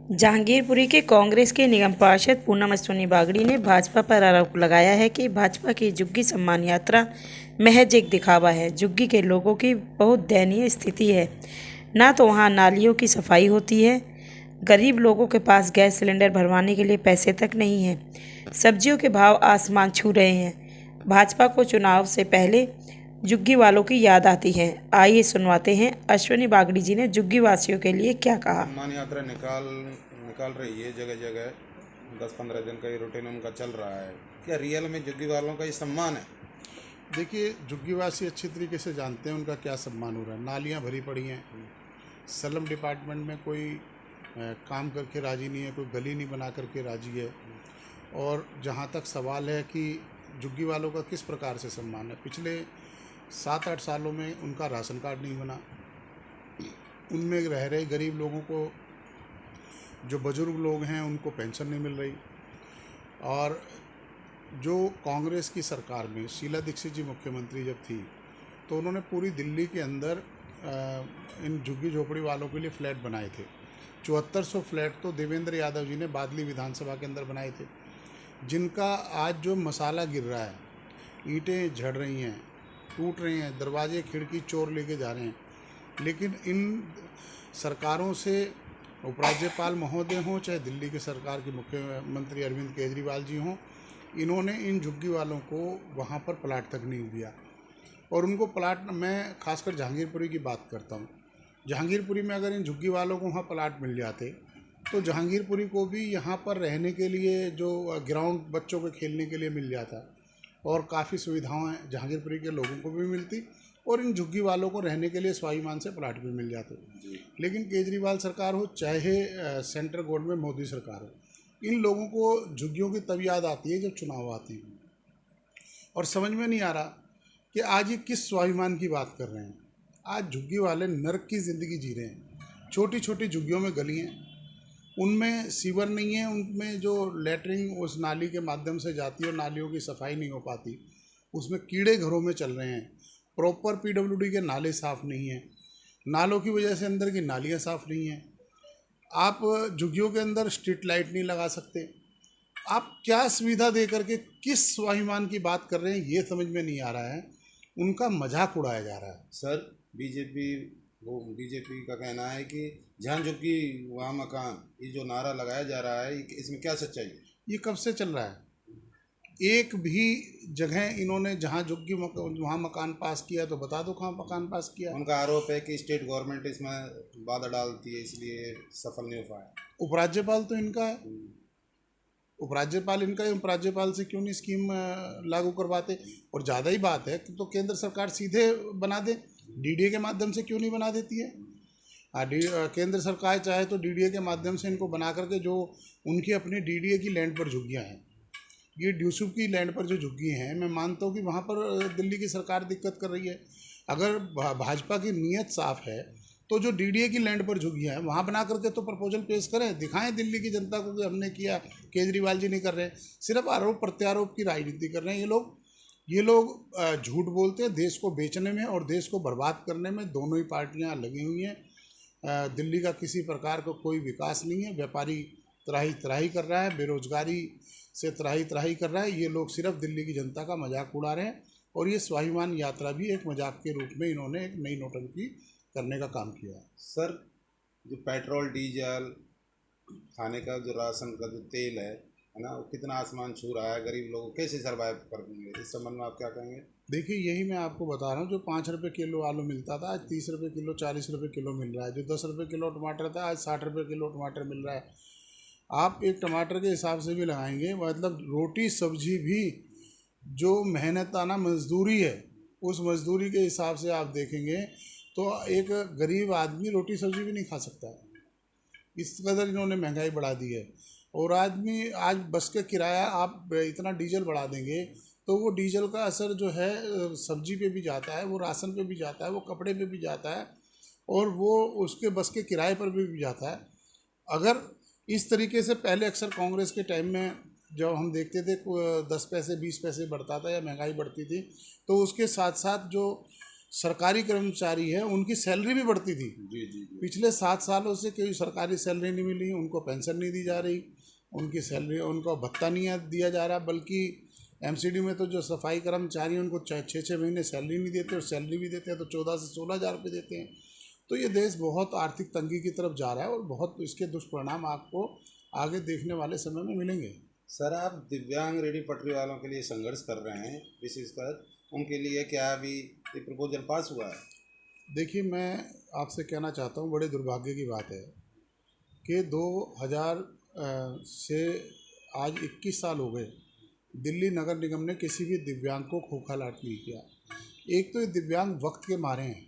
जहांगीरपुरी के कांग्रेस के निगम पार्षद पूनम अश्विनी बागड़ी ने भाजपा पर आरोप लगाया है कि भाजपा की झुग्गी सम्मान यात्रा महज एक दिखावा है। झुग्गी के लोगों की बहुत दयनीय स्थिति है। ना तो वहां नालियों की सफाई होती है, गरीब लोगों के पास गैस सिलेंडर भरवाने के लिए पैसे तक नहीं है, सब्जियों के भाव आसमान छू रहे हैं। भाजपा को चुनाव से पहले झुग्गी वालों की याद आती है। आइए सुनवाते हैं अश्विनी बागड़ी जी ने झुग्गी वासियों के लिए क्या कहा। सम्मान यात्रा निकाल निकाल रही है जगह जगह। 10-15 दिन का ये रूटीन उनका चल रहा है। क्या रियल में झुग्गी वालों का ये सम्मान है? देखिए, झुग्गीवासी अच्छी तरीके से जानते हैं उनका क्या सम्मान हो रहा है। नालियाँ भरी पड़ी हैं, सलम डिपार्टमेंट में कोई काम करके राजी नहीं है, कोई गली नहीं बना करके राजी है। और जहाँ तक सवाल है कि झुग्गी वालों का किस प्रकार से सम्मान है, पिछले 7-8 सालों में उनका राशन कार्ड नहीं बना, उनमें रह रहे गरीब लोगों को, जो बुजुर्ग लोग हैं उनको पेंशन नहीं मिल रही। और जो कांग्रेस की सरकार में शीला दीक्षित जी मुख्यमंत्री जब थी तो उन्होंने पूरी दिल्ली के अंदर इन झुग्गी झोपड़ी वालों के लिए फ्लैट बनाए थे। 7400 फ्लैट तो देवेंद्र यादव जी ने बादली विधानसभा के अंदर बनाए थे, जिनका आज जो मसाला गिर रहा है, ईंटें झड़ रही हैं, टूट रही हैं, दरवाजे खिड़की चोर लेके जा रहे हैं। लेकिन इन सरकारों से उपराज्यपाल महोदय हों, चाहे दिल्ली की सरकार के मुख्यमंत्री अरविंद केजरीवाल जी हों, इन्होंने इन झुग्गी वालों को वहाँ पर प्लाट तक नहीं दिया। और उनको प्लाट, मैं खासकर जहांगीरपुरी की बात करता हूँ, जहांगीरपुरी में अगर इन झुग्गी वालों को वहाँ प्लाट मिल जाते तो जहांगीरपुरी को भी यहाँ पर रहने के लिए जो ग्राउंड बच्चों के खेलने के लिए मिल जाता और काफ़ी सुविधाएं जहांगीरपुरी के लोगों को भी मिलती और इन झुग्गी वालों को रहने के लिए स्वाभिमान से प्लाट भी मिल जाते। लेकिन केजरीवाल सरकार हो चाहे सेंट्रल गवर्नमेंट में मोदी सरकार हो, इन लोगों को झुग्गियों की तब याद आती है जब चुनाव आते हैं। और समझ में नहीं आ रहा कि आज ये किस स्वाभिमान की बात कर रहे हैं। आज झुग्गी वाले नरक की ज़िंदगी जी रहे हैं। छोटी छोटी झुग्गियों में गलियाँ, उनमें सीवर नहीं है, उनमें जो लेटरिन उस नाली के माध्यम से जाती है और नालियों की सफाई नहीं हो पाती, उसमें कीड़े घरों में चल रहे हैं। प्रॉपर पीडब्ल्यूडी के नाले साफ़ नहीं हैं, नालों की वजह से अंदर की नालियाँ साफ़ नहीं हैं। आप झुग्गियों के अंदर स्ट्रीट लाइट नहीं लगा सकते। आप क्या सुविधा दे करके किस स्वाभिमान की बात कर रहे हैं, ये समझ में नहीं आ रहा है। उनका मजाक उड़ाया जा रहा है। सर, बीजेपी का कहना है कि जहाँ झुग्गी वहाँ मकान, ये जो नारा लगाया जा रहा है, इसमें क्या सच्चाई है? ये कब से चल रहा है? एक भी जगह इन्होंने जहाँ झुग्गी वहाँ मकान पास किया तो बता दो कहाँ मकान पास किया। उनका आरोप है कि स्टेट गवर्नमेंट इसमें बाधा डालती है, इसलिए सफल नहीं हो पाया। उपराज्यपाल तो इनका है, उपराज्यपाल इनका है। उपराज्यपाल से क्यों नहीं स्कीम लागू करवाते? और ज़्यादा ही बात है तो केंद्र सरकार सीधे बना दे, डीडीए के माध्यम से क्यों नहीं बना देती है? केंद्र सरकार चाहे तो डीडीए के माध्यम से इनको बना करके, जो उनकी अपनी डीडीए की लैंड पर झुग्गियाँ हैं, ये ड्यूसुप की लैंड पर जो झुग्गी हैं, मैं मानता हूँ कि वहाँ पर दिल्ली की सरकार दिक्कत कर रही है। अगर भाजपा की नीयत साफ है तो जो डीडीए की लैंड पर झुग्गियाँ हैं वहाँ बना करके तो प्रपोजल पेश करें, दिखाएं दिल्ली की जनता को कि हमने किया। केजरीवाल जी नहीं कर रहे हैं, सिर्फ आरोप प्रत्यारोप की राजनीति कर रहे हैं ये लोग झूठ बोलते हैं। देश को बेचने में और देश को बर्बाद करने में दोनों ही पार्टियाँ लगी हुई हैं। दिल्ली का किसी प्रकार का कोई विकास नहीं है, व्यापारी त्राही त्राही कर रहा है, बेरोजगारी से त्राही त्राही कर रहा है। ये लोग सिर्फ दिल्ली की जनता का मजाक उड़ा रहे हैं और ये स्वाभिमान यात्रा भी एक मजाक के रूप में इन्होंने एक नई नौटंकी करने का काम किया है। सर, जो पेट्रोल डीजल, खाने का जो राशन का जो तेल है ना, वो कितना आसमान छू रहा है, गरीब लोग कैसे सर्वाइव कर देंगे? इस संबंध में आप क्या कहेंगे? देखिए, यही मैं आपको बता रहा हूँ, जो 5 रुपये किलो आलू मिलता था आज 30 रुपये किलो, 40 रुपये किलो मिल रहा है। जो 10 रुपये किलो टमाटर था आज 60 रुपये किलो टमाटर मिल रहा है। आप एक टमाटर के हिसाब से भी लगाएंगे, मतलब रोटी सब्जी भी जो मेहनताना मजदूरी है, उस मजदूरी के हिसाब से आप देखेंगे तो एक गरीब आदमी रोटी सब्जी भी नहीं खा सकता है। इस कदर इन्होंने महंगाई बढ़ा दी है। और आदमी आज बस का किराया आप इतना डीजल बढ़ा देंगे तो वो डीजल का असर जो है सब्जी पे भी जाता है, वो राशन पे भी जाता है, वो कपड़े पे भी जाता है और वो उसके बस के किराए पर भी जाता है। अगर इस तरीके से पहले अक्सर कांग्रेस के टाइम में जब हम देखते थे 10 पैसे 20 पैसे बढ़ता था या महंगाई बढ़ती थी, तो उसके साथ साथ जो सरकारी कर्मचारी है उनकी सैलरी भी बढ़ती थी। जी जी जी। पिछले 7 सालों से कोई सरकारी सैलरी नहीं मिली, उनको पेंशन नहीं दी जा रही, उनकी सैलरी उनको भत्ता नहीं दिया जा रहा, बल्कि एमसीडी में तो जो सफाई कर्मचारी हैं उनको 6-6 महीने सैलरी नहीं देते, और सैलरी भी देते हैं तो 14 से 16 हज़ार रुपये देते हैं। तो ये देश बहुत आर्थिक तंगी की तरफ जा रहा है और बहुत इसके दुष्परिणाम आपको आगे देखने वाले समय में मिलेंगे। सर, आप दिव्यांग रेहड़ी पटरी वालों के लिए संघर्ष कर रहे हैं, विशेषकर उनके लिए क्या अभी ये प्रपोजल पास हुआ है? देखिए, मैं आपसे कहना चाहता हूँ, बड़े दुर्भाग्य की बात है कि 2000 से आज 21 साल हो गए, दिल्ली नगर निगम ने किसी भी दिव्यांग को खोखा लाट नहीं किया। एक तो ये दिव्यांग वक्त के मारे हैं,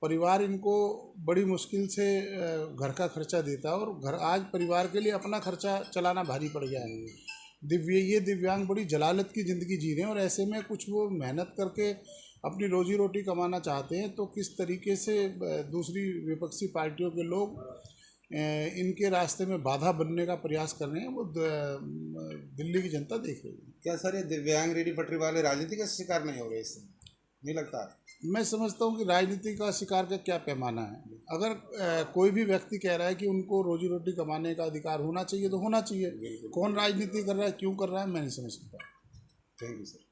परिवार इनको बड़ी मुश्किल से घर का खर्चा देता है, और आज परिवार के लिए अपना खर्चा चलाना भारी पड़ गया है। ये दिव्यांग बड़ी जलालत की ज़िंदगी जी रहे हैं, और ऐसे में कुछ वो मेहनत करके अपनी रोजी रोटी कमाना चाहते हैं, तो किस तरीके से दूसरी विपक्षी पार्टियों के लोग इनके रास्ते में बाधा बनने का प्रयास कर रहे हैं, वो दिल्ली की जनता देख रही है। क्या सर ये दिव्यांग रेहड़ी पटरी वाले राजनीति का शिकार नहीं हो रहे इससे? नहीं लगता? मैं समझता हूँ कि राजनीति का शिकार का क्या पैमाना है। अगर कोई भी व्यक्ति कह रहा है कि उनको रोजी रोटी कमाने का अधिकार होना चाहिए तो होना चाहिए। कौन राजनीति कर रहा है, क्यों कर रहा है, मैं नहीं समझ सकता। Thank you sir.